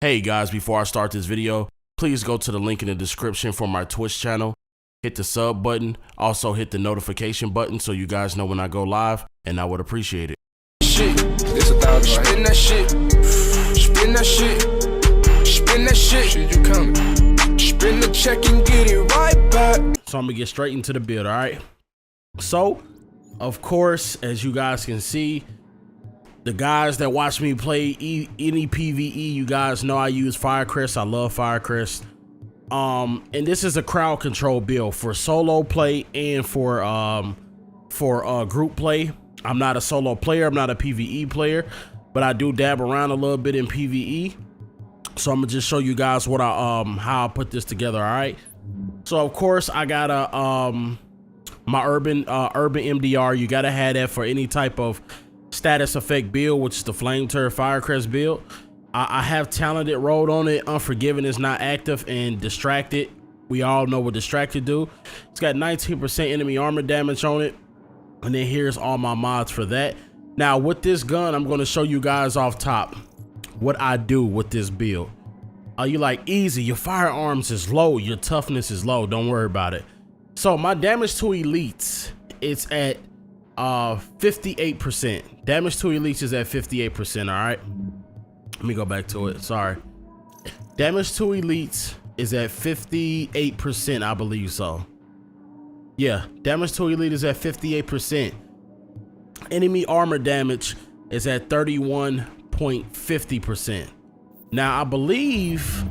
Hey guys, before I start this video, please go to the link in the description for my Twitch channel. Hit the sub button, also hit the notification button so you guys know when I go live, and I would appreciate it. Shit, this 1,000. Spin that shit, spin that shit, spin that shit. Shit, you coming? Spin the check and get it right back. So I'm gonna get straight into the build, all right? So, of course, as you guys can see, the guys that watch me play any PVE, you guys know I use FIRECREST. I love FIRECREST. And this is a crowd control build for solo play and for group play. I'm not a solo player, I'm not a PVE player, but I do dab around a little bit in PVE. So I'm gonna just show you guys what how I put this together, all right? So of course I got my urban MDR. You gotta have that for any type of status effect build, which is the Flame Turret FIRECREST build. I have Talented rolled on it. Unforgiven is not active, and Distracted, we all know what Distracted do. It's got 19% enemy armor damage on it, and then here's all my mods for that. Now with this gun, I'm going to show you guys off top what I do with this build. You like, Eazyy, your firearms is low, your toughness is low, don't worry about it. So my damage to elites, it's at 58%. Damage to elites is at 58%. All right, let me go back to it. Sorry. Damage to elites is at 58%, I believe so. Yeah, damage to elite is at 58%. Enemy armor damage is at 31.50%. Now I believe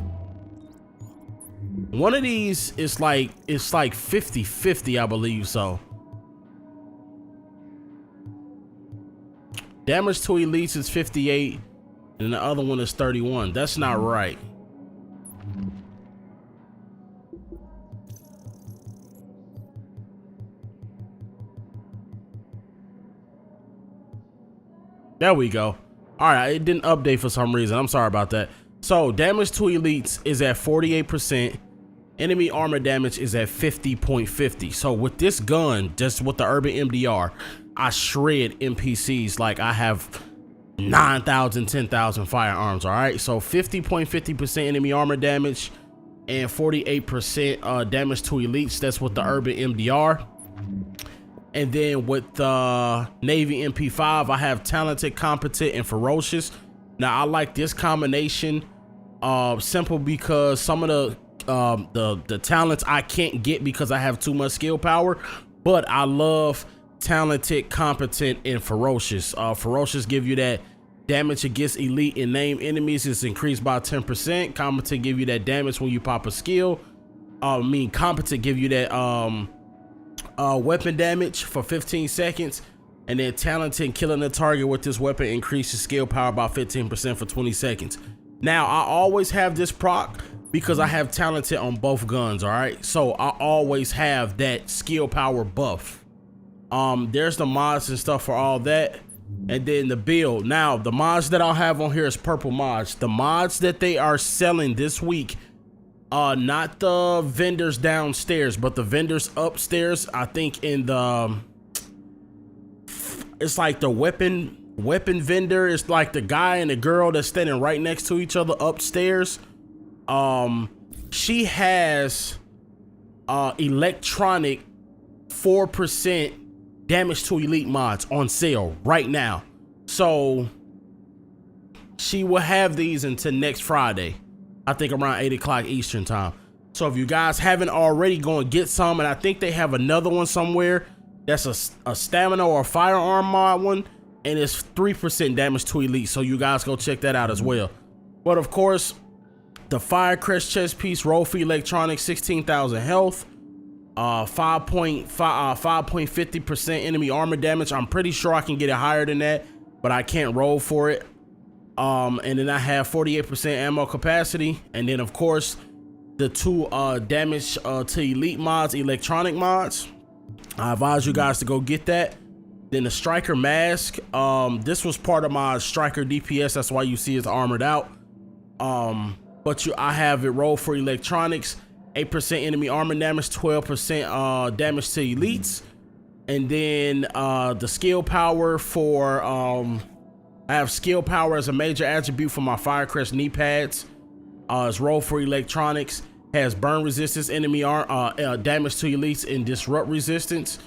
one of these is like, it's like 50-50, I believe so. Damage to elites is 58 and the other one is 31. That's not right. There we go. All right, it didn't update for some reason. I'm sorry about that. So damage to elites is at 48%. Enemy armor damage is at 50.50. So with this gun, just with the urban MDR, I shred NPCs like I have 9,000, 10,000 firearms. All right, so 50.50% enemy armor damage and 48% damage to elites. That's with the urban MDR. And then with the Navy MP5, I have Talented, Competent, and Ferocious. Now I like this combination simple because some of the talents I can't get because I have too much skill power, but I love Talented, Competent, and Ferocious. Ferocious give you that damage against elite and named enemies is increased by 10%. Competent give you that damage when you pop a skill. Competent give you that weapon damage for 15 seconds, and then Talented, killing the target with this weapon increases skill power by 15% for 20 seconds. Now I always have this proc because I have Talented on both guns. All right, so I always have that skill power buff. There's the mods and stuff for all that, and then the build. Now the mods that I'll have on here is purple mods. The mods that they are selling this week, not the vendors downstairs, but the vendors upstairs. I think in the, it's like the weapon vendor. It's like the guy and the girl that's standing right next to each other upstairs. She has electronic 4% damage to elite mods on sale right now. So she will have these until next Friday, I think around 8 o'clock Eastern time. So if you guys haven't already, go and get some. And I think they have another one somewhere that's a stamina or a firearm mod one, and it's 3% damage to elite. So you guys go check that out as well. But of course, the FIRECREST chest piece, roll for electronics, 16,000 health, 5.50% enemy armor damage. I'm pretty sure I can get it higher than that, but I can't roll for it. And then I have 48% ammo capacity, and then of course the two damage to elite mods, electronic mods. I advise you guys to go get that. Then the striker mask, this was part of my striker DPS, that's why you see it's armored out. But I have it roll for electronics, 8% enemy armor damage, 12% damage to elites, and then the skill power for I have skill power as a major attribute for my FIRECREST knee pads. It's roll for electronics, has burn resistance, enemy damage to elites, and disrupt resistance.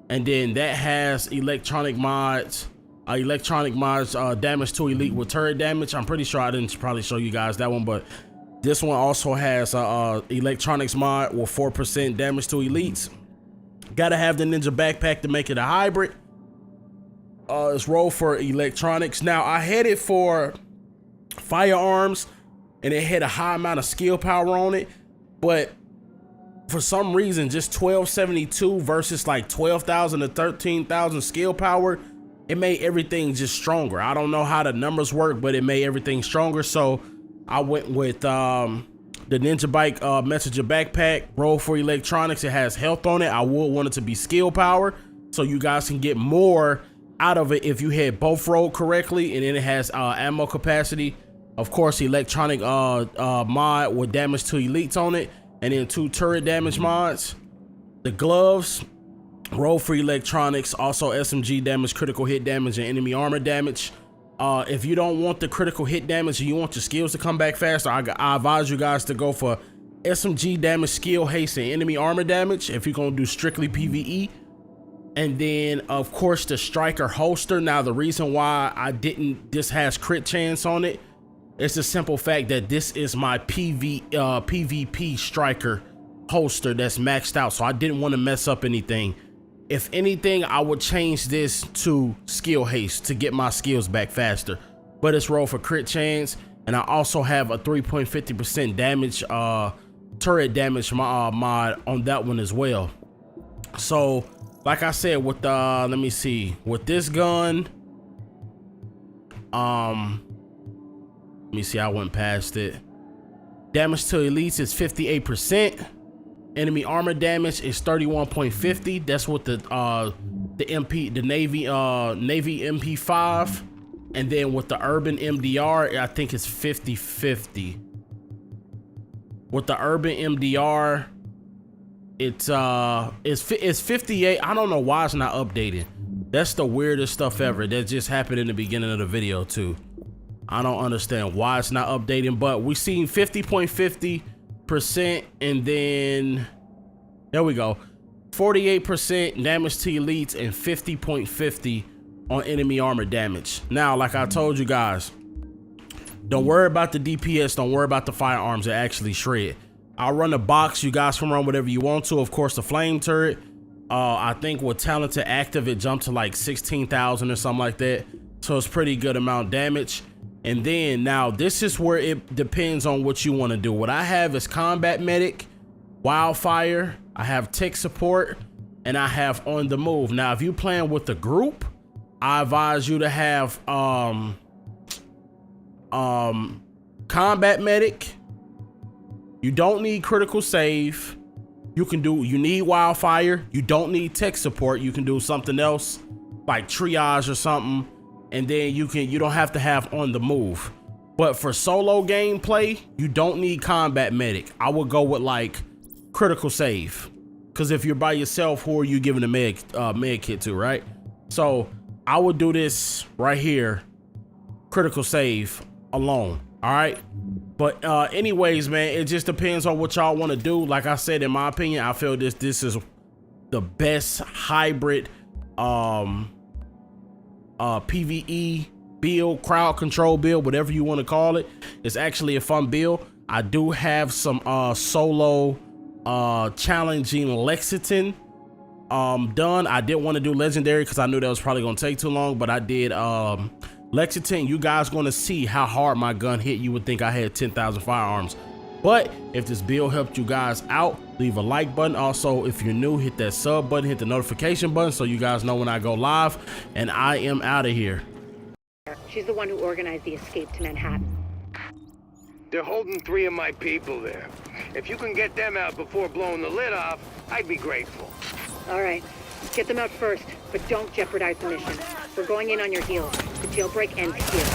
And then that has electronic mods, damage to elite with turret damage. I'm pretty sure I didn't probably show you guys that one, but this one also has electronics mod with 4% damage to elites. Gotta have the ninja backpack to make it a hybrid. It's roll for electronics. Now I had it for firearms and it had a high amount of skill power on it, but for some reason just 1272 versus like 12,000 to 13,000 skill power, it made everything just stronger. I don't know how the numbers work, but it made everything stronger. So I went with the Ninja Bike Messenger backpack, roll for electronics. It has health on it. I would want it to be skill power so you guys can get more out of it if you had both rolled correctly. And then it has ammo capacity, of course, electronic mod with damage to elites on it, and then 2 turret damage mods. The gloves, roll for electronics, also SMG damage, critical hit damage, and enemy armor damage. If you don't want the critical hit damage and you want your skills to come back faster, I advise you guys to go for SMG damage, skill haste, and enemy armor damage if you're gonna do strictly PVE. And then of course the striker holster. Now the reason why this has crit chance on it, it's the simple fact that this is my PvP striker holster that's maxed out, so I didn't want to mess up anything. If anything, I would change this to skill haste to get my skills back faster, but it's roll for crit chance. And I also have a 3.50% damage turret damage mod on that one as well. So like I said, with let me see, with this gun, let me see, I went past it. Damage to elites is 58%. Enemy armor damage is 31.50. That's with the Navy MP5. And then with the Urban MDR, I think it's 50-50. With the Urban MDR, it's 58. I don't know why it's not updated. That's the weirdest stuff ever. That just happened in the beginning of the video too. I don't understand why it's not updating, but we seen 50.50%, and then there we go, 48% damage to elites and 50.50 on enemy armor damage. Now, like I told you guys, don't worry about the DPS, don't worry about the firearms that actually shred. I'll run the box. You guys can run whatever you want to. Of course, the flame turret, I think with talented active, it jumped to like 16,000 or something like that. So it's pretty good amount of damage. And then now this is where it depends on what you want to do. What I have is combat medic, wildfire, I have tech support, and I have on the move. Now if you playing with the group, I advise you to have combat medic. You don't need critical save. You need wildfire. You don't need tech support. You can do something else like triage or something. And then you don't have to have on the move. But for solo gameplay, you don't need combat medic. I would go with like critical save, because if you're by yourself, who are you giving a med kit to, right? So I would do this right here, critical save alone. All right, but anyways, man, it just depends on what y'all want to do. Like I said, in my opinion, I feel this is the best hybrid PVE build, crowd control build, whatever you want to call it. It's actually a fun build. I do have some solo challenging Lexington done. I didn't want to do legendary because I knew that was probably gonna take too long, but I did Lexington. You guys gonna see how hard my gun hit. You would think I had 10,000 firearms. But if this build helped you guys out, leave a like button. Also, if you're new, hit that sub button, hit the notification button so you guys know when I go live. And I am out of here. She's the one who organized the escape to Manhattan. They're holding 3 of my people there. If you can get them out before blowing the lid off, I'd be grateful. All right, get them out first, but don't jeopardize the mission. We're going in on your heels. The jailbreak ends here.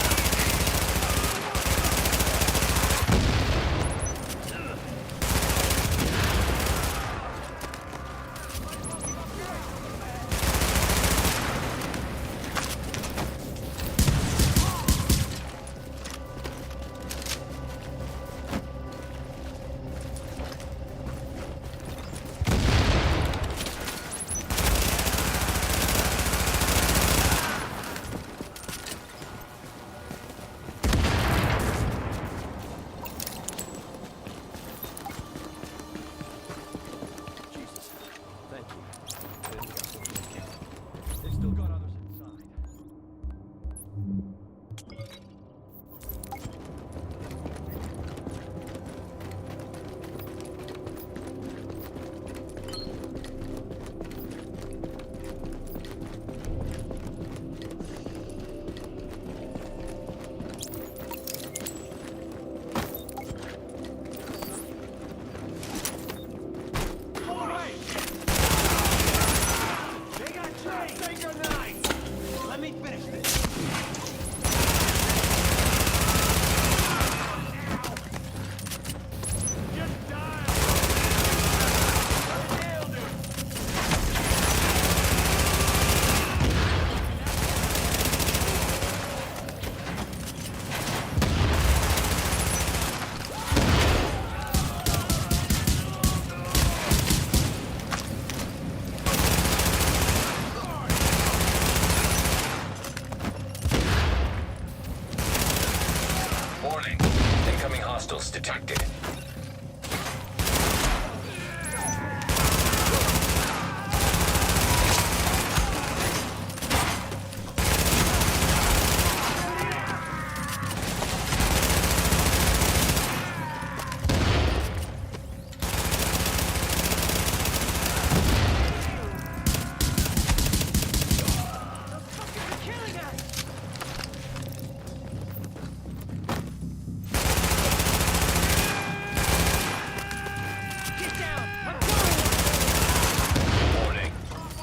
Incoming hostiles detected.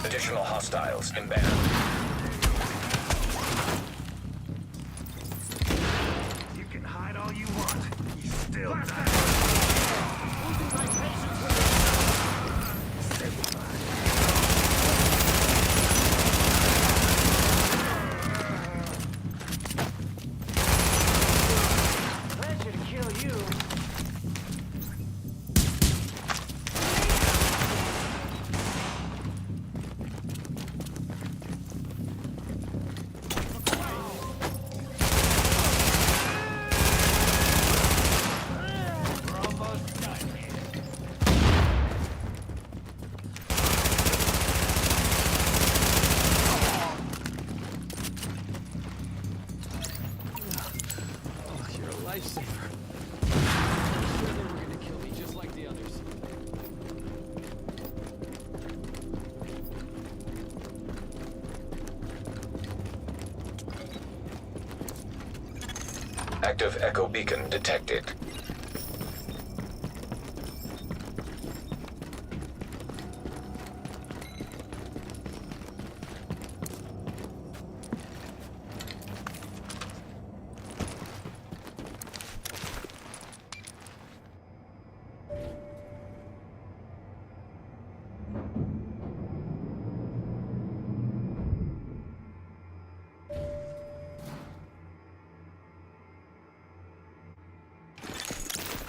Additional hostiles inbound. You can hide all you want. You still die. Pleasure to kill you. Lifesaver. I'm sure they were gonna kill me just like the others. Active echo beacon detected.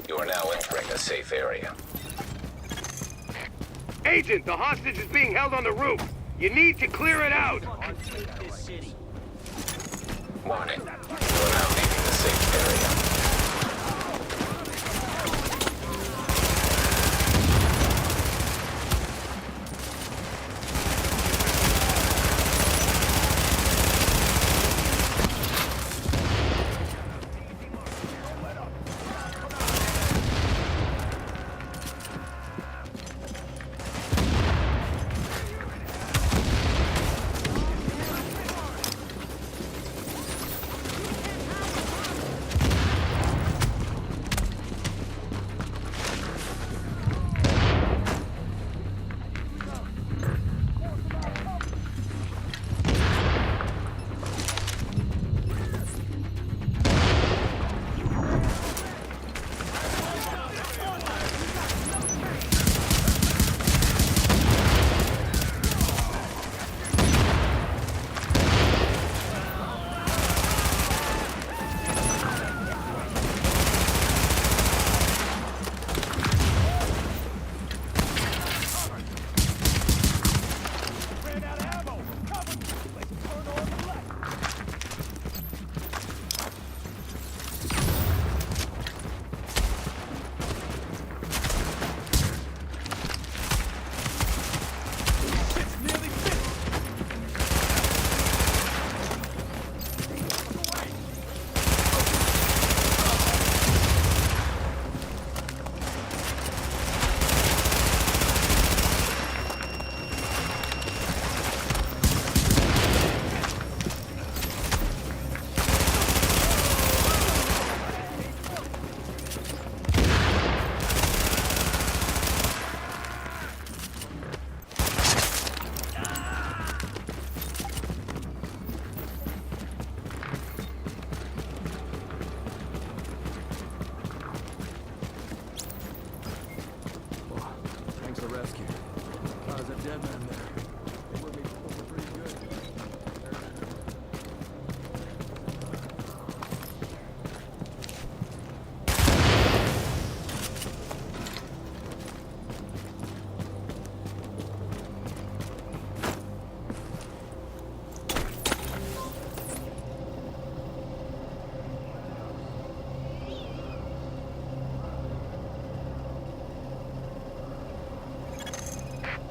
You are now entering a safe area. Agent, the hostage is being held on the roof. You need to clear it out. Warning. You are now leaving the safe area.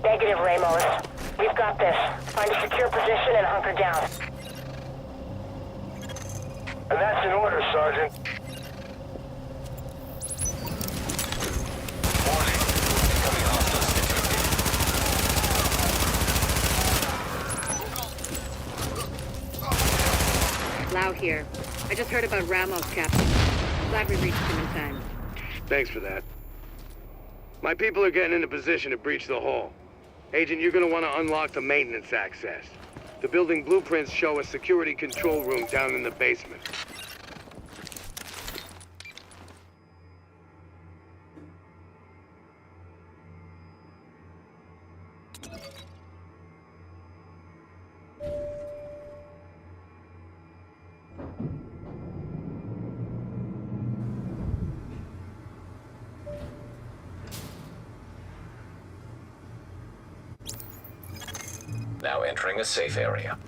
Negative, Ramos. We've got this. Find a secure position and hunker down. And that's in order, Sergeant. Warning. Incoming hostiles detected. Lau here. I just heard about Ramos, Captain. Glad we reached him in time. Thanks for that. My people are getting into position to breach the hall. Agent, you're gonna want to unlock the maintenance access. The building blueprints show a security control room down in the basement. Now entering a safe area.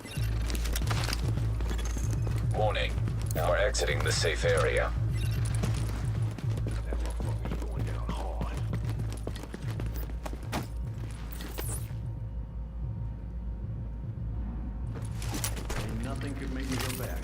Warning. Now we're exiting the safe area. Nothing could make me go back.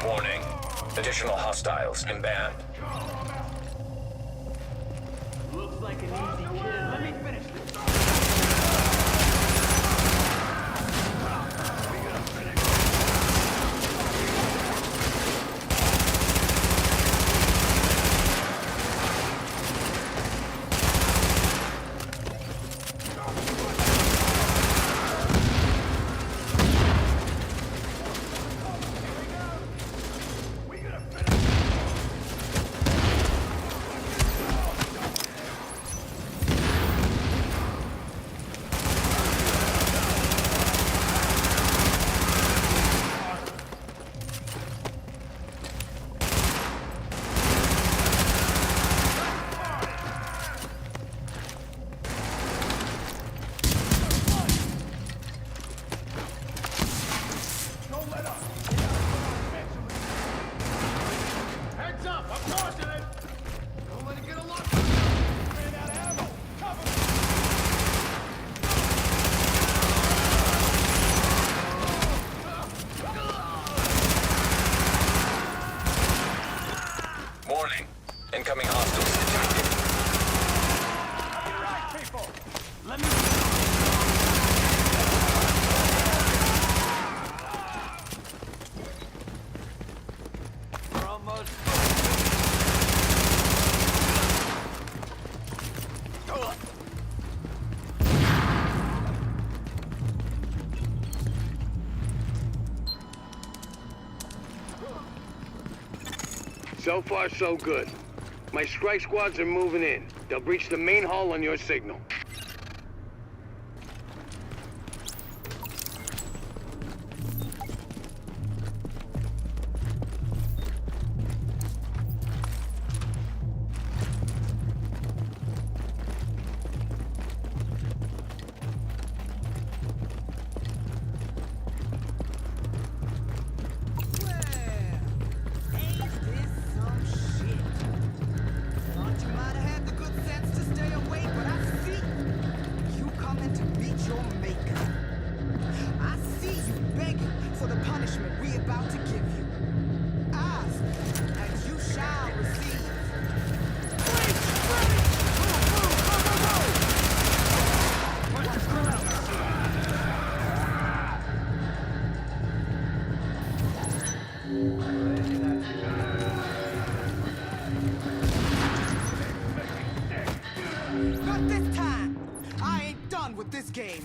Warning. Additional hostiles inbound. Looks like an easy kid. Let me finish this. Heads up! I'm tossing it! Don't let it get a lock. Ran out of ammo. Cover me! Warning. Incoming hostiles detected. All right, people. Let me. We're almost. So far, so good. My strike squads are moving in. They'll breach the main hall on your signal. Not this time! I ain't done with this game!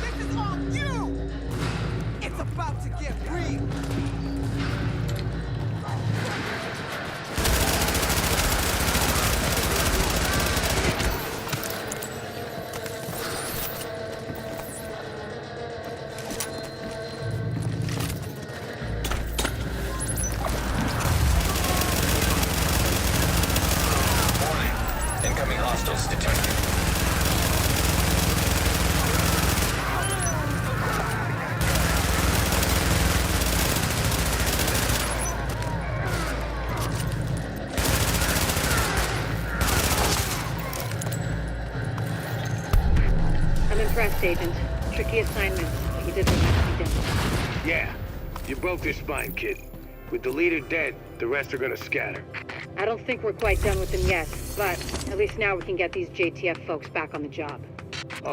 This is on you! It's about to get real! Incoming hostiles detected. I'm impressed, Agent. Tricky assignment, but you did what had to be done. Yeah, you broke their spine, kid. With the leader dead, the rest are gonna scatter. I don't think we're quite done with them yet, but at least now we can get these JTF folks back on the job.